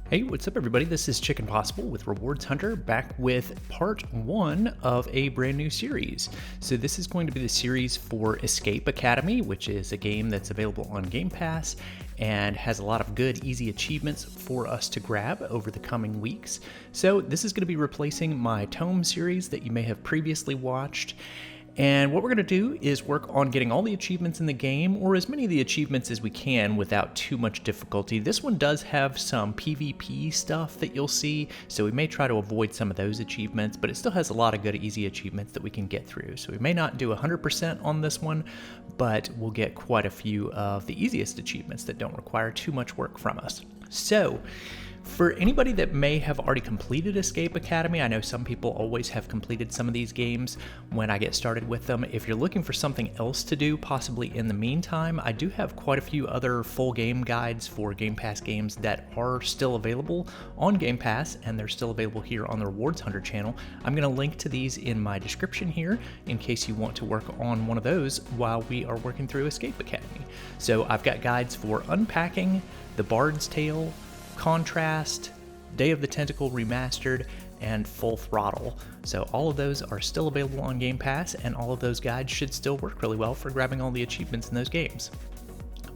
Hey, what's up everybody? This is Chicken Possible with Rewards Hunter back with part 1 of a brand new series. So this is going to be the series for Escape Academy, which is a game that's available on Game Pass and has a lot of good, easy achievements for us to grab over the coming weeks. So this is going to be replacing my Tome series that you may have previously watched. And what we're going to do is work on getting all the achievements in the game, or as many of the achievements as we can without too much difficulty. This one does have some PvP stuff that you'll see, so we may try to avoid some of those achievements, but it still has a lot of good, easy achievements that we can get through. So we may not do 100% on this one, but we'll get quite a few of the easiest achievements that don't require too much work from us. So, for anybody that may have already completed Escape Academy, I know some people always have completed some of these games when I get started with them. If you're looking for something else to do, possibly in the meantime, I do have quite a few other full game guides for Game Pass games that are still available on Game Pass, and they're still available here on the Rewards Hunter channel. I'm going to link to these in my description here in case you want to work on one of those while we are working through Escape Academy. So I've got guides for Unpacking, The Bard's Tale, Contrast, Day of the Tentacle Remastered, and Full Throttle. So all of those are still available on Game Pass, and all of those guides should still work really well for grabbing all the achievements in those games.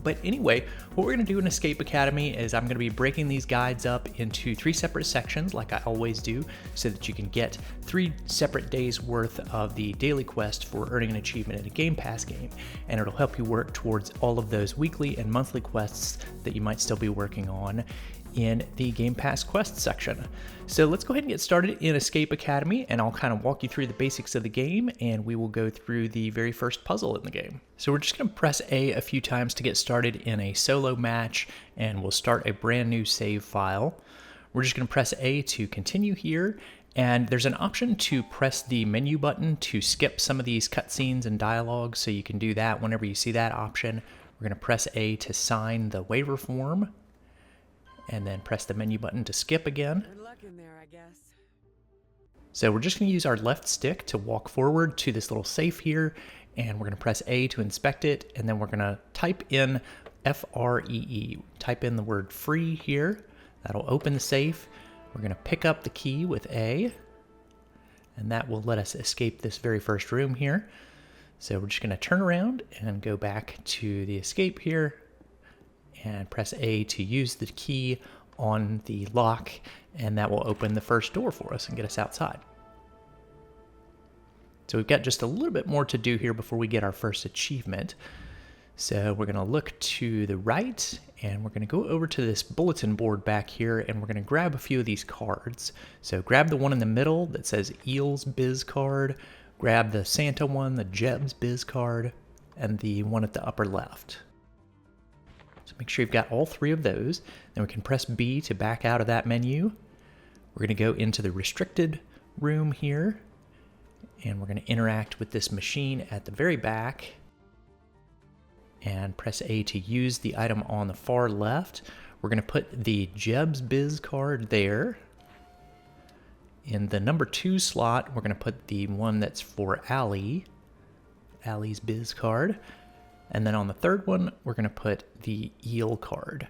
But anyway, what we're going to do in Escape Academy is I'm going to be breaking these guides up into 3 separate sections like I always do, so that you can get 3 separate days worth of the daily quest for earning an achievement in a Game Pass game, and it'll help you work towards all of those weekly and monthly quests that you might still be working on in the Game Pass quest section. So let's go ahead and get started in Escape Academy, and I'll kind of walk you through the basics of the game, and we will go through the very first puzzle in the game. So we're just going to press A few times to get started in a solo match, and we'll start a brand new save file. We're just going to press A to continue here, and there's an option to press the menu button to skip some of these cutscenes and dialogue, so you can do that whenever you see that option. We're going to press A to sign the waiver form, and then press the menu button to skip again. Good luck in there, I guess. So we're just going to use our left stick to walk forward to this little safe here, and we're going to press A to inspect it, and then we're going to type in FREE. Type in the word free here. That'll open the safe. We're going to pick up the key with A, and that will let us escape this very first room here. So we're just going to turn around and go back to the escape here, and press A to use the key on the lock, and that will open the first door for us and get us outside. So we've got just a little bit more to do here before we get our first achievement. So we're going to look to the right, and we're going to go over to this bulletin board back here, and we're going to grab a few of these cards. So grab the one in the middle that says Eel's Biz card, grab the Santa one, the Jeb's Biz card, and the one at the upper left. So make sure you've got all 3 of those. Then we can press B to back out of that menu. We're going to go into the restricted room here, and we're going to interact with this machine at the very back, and press A to use the item on the far left. We're going to put the Jeb's Biz card there. In the number 2 slot, we're going to put the one that's for Allie's Biz card. And then on the 3rd one, we're going to put the Eel card.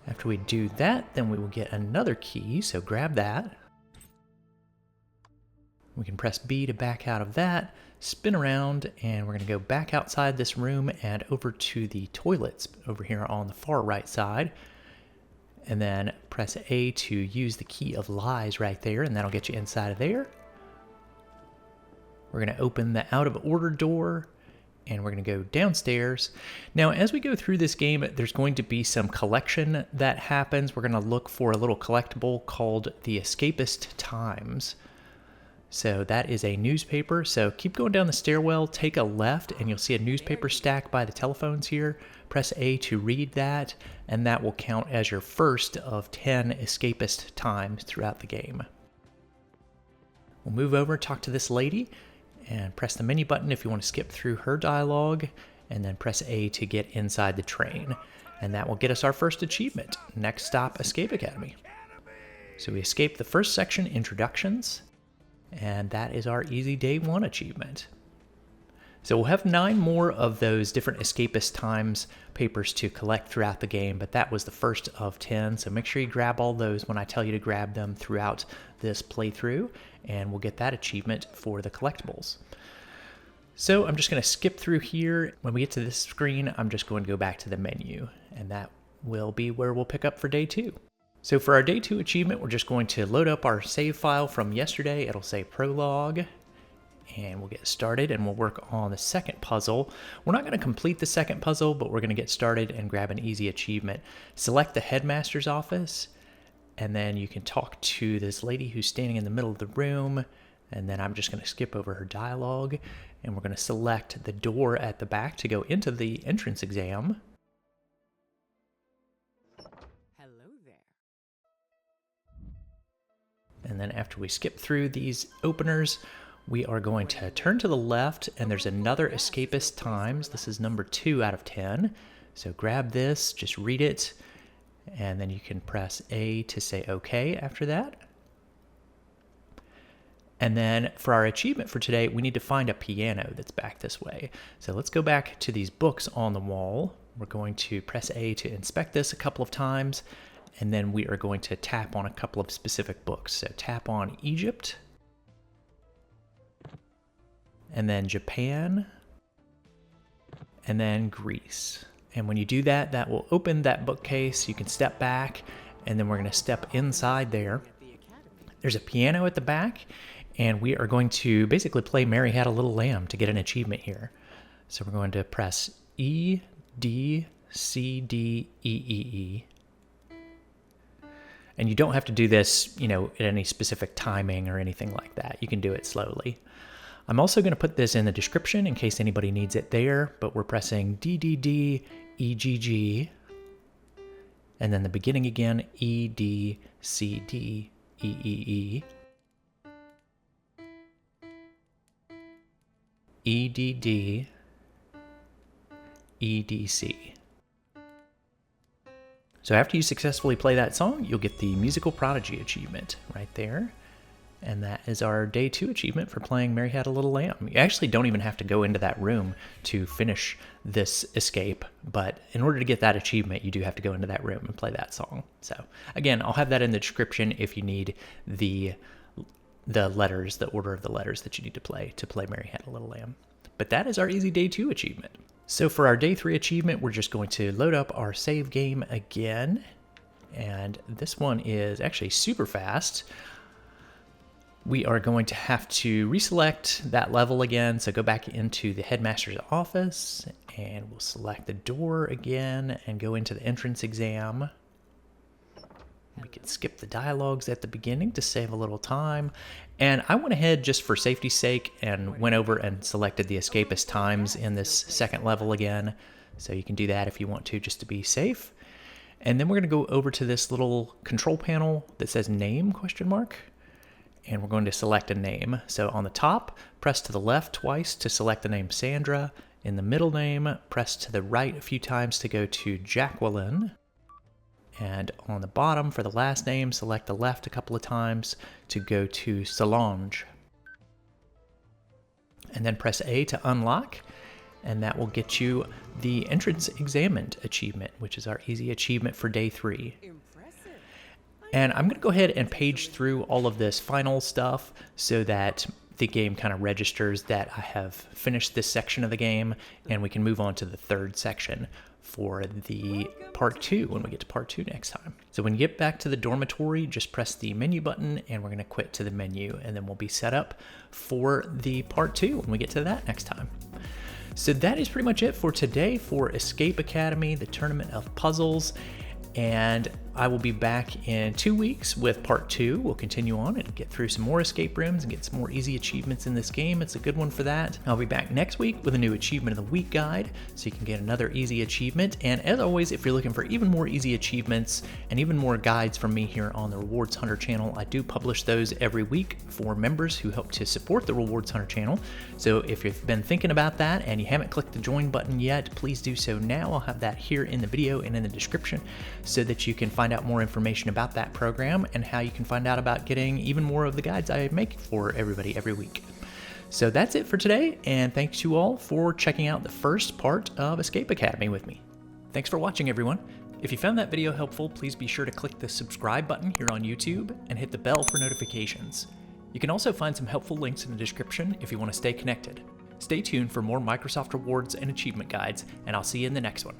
After we do that, then we will get another key, so grab that. We can press B to back out of that, spin around, and we're going to go back outside this room and over to the toilets over here on the far right side. And then press A to use the key of lies right there, and that'll get you inside of there. We're going to open the out of order door, and we're going to go downstairs. Now, as we go through this game, there's going to be some collection that happens. We're going to look for a little collectible called the Escapist Times. So that is a newspaper. So keep going down the stairwell, take a left, and you'll see a newspaper stack by the telephones here. Press A to read that, and that will count as your first of 10 Escapist Times throughout the game. We'll move over, talk to this lady, and press the menu button if you want to skip through her dialogue, and then press A to get inside the train. And that will get us our first achievement. Next stop, Escape Academy. So we escape the first section, Introductions, and that is our easy day 1 achievement. So we'll have 9 more of those different escapist times papers to collect throughout the game, but that was the first of 10. So make sure you grab all those when I tell you to grab them throughout this playthrough, and we'll get that achievement for the collectibles. So I'm just going to skip through here. When we get to this screen, I'm just going to go back to the menu, and that will be where we'll pick up for day 2. So for our day 2 achievement, we're just going to load up our save file from yesterday. It'll say prologue. And we'll get started and we'll work on the second puzzle. We're not going to complete the second puzzle, but we're going to get started and grab an easy achievement. Select the headmaster's office, and then you can talk to this lady who's standing in the middle of the room. And then I'm just going to skip over her dialogue, and we're going to select the door at the back to go into the entrance exam. Hello there. And then after we skip through these openers, we are going to turn to the left, and there's another escapist times. This is number 2 out of 10. So grab this, just read it, and then you can press A to say OK after that. And then for our achievement for today, we need to find a piano that's back this way. So let's go back to these books on the wall. We're going to press A to inspect this a couple of times, and then we are going to tap on a couple of specific books. So tap on Egypt, and then Japan, and then Greece. And when you do that, that will open that bookcase. You can step back, and then we're going to step inside there. There's a piano at the back, and we are going to basically play Mary Had a Little Lamb to get an achievement here. So we're going to press E, D, C, D, E, E, E. And you don't have to do this, at any specific timing or anything like that. You can do it slowly. I'm also going to put this in the description in case anybody needs it there, but we're pressing D, D, D, E, G, G, and then the beginning again, E, D, C, D, E, E, E, E, D, D, E, D, C. So after you successfully play that song, you'll get the Musical Prodigy achievement right there. And that is our day 2 achievement for playing Mary Had a Little Lamb. You actually don't even have to go into that room to finish this escape, but in order to get that achievement, you do have to go into that room and play that song. So again, I'll have that in the description if you need the letters, the order of the letters that you need to play Mary Had a Little Lamb. But that is our easy day 2 achievement. So for our day 3 achievement, we're just going to load up our save game again. And this one is actually super fast. We are going to have to reselect that level again. So go back into the headmaster's office, and we'll select the door again and go into the entrance exam. We can skip the dialogues at the beginning to save a little time. And I went ahead just for safety's sake and went over and selected the escapist times in this second level again. So you can do that if you want to, just to be safe. And then we're going to go over to this little control panel that says name ? And we're going to select a name. So on the top, press to the left twice to select the name Sandra. In the middle name, press to the right a few times to go to Jacqueline. And on the bottom, for the last name, select the left a couple of times to go to Solange. And then press A to unlock, and that will get you the Entrance Examined achievement, which is our easy achievement for day 3. And I'm going to go ahead and page through all of this final stuff so that the game kind of registers that I have finished this section of the game, and we can move on to the third section for the part 2 when we get to part 2 next time. So when you get back to the dormitory, just press the menu button, and we're going to quit to the menu, and then we'll be set up for the part 2 when we get to that next time. So that is pretty much it for today for Escape Academy, the Tournament of Puzzles. And I will be back in 2 weeks with part 2. We'll continue on and get through some more escape rooms and get some more easy achievements in this game. It's a good one for that. I'll be back next week with a new Achievement of the Week guide, so you can get another easy achievement. And as always, if you're looking for even more easy achievements and even more guides from me here on the Rewards Hunter channel, I do publish those every week for members who help to support the Rewards Hunter channel. So if you've been thinking about that and you haven't clicked the join button yet, please do so now. I'll have that here in the video and in the description so that you can find out more information about that program and how you can find out about getting even more of the guides I make for everybody every week. So that's it for today, and thanks you all for checking out the first part of Escape Academy with me. Thanks for watching, everyone. If you found that video helpful, please be sure to click the subscribe button here on YouTube and hit the bell for notifications. You can also find some helpful links in the description if you want to stay connected. Stay tuned for more Microsoft rewards and achievement guides, and I'll see you in the next one.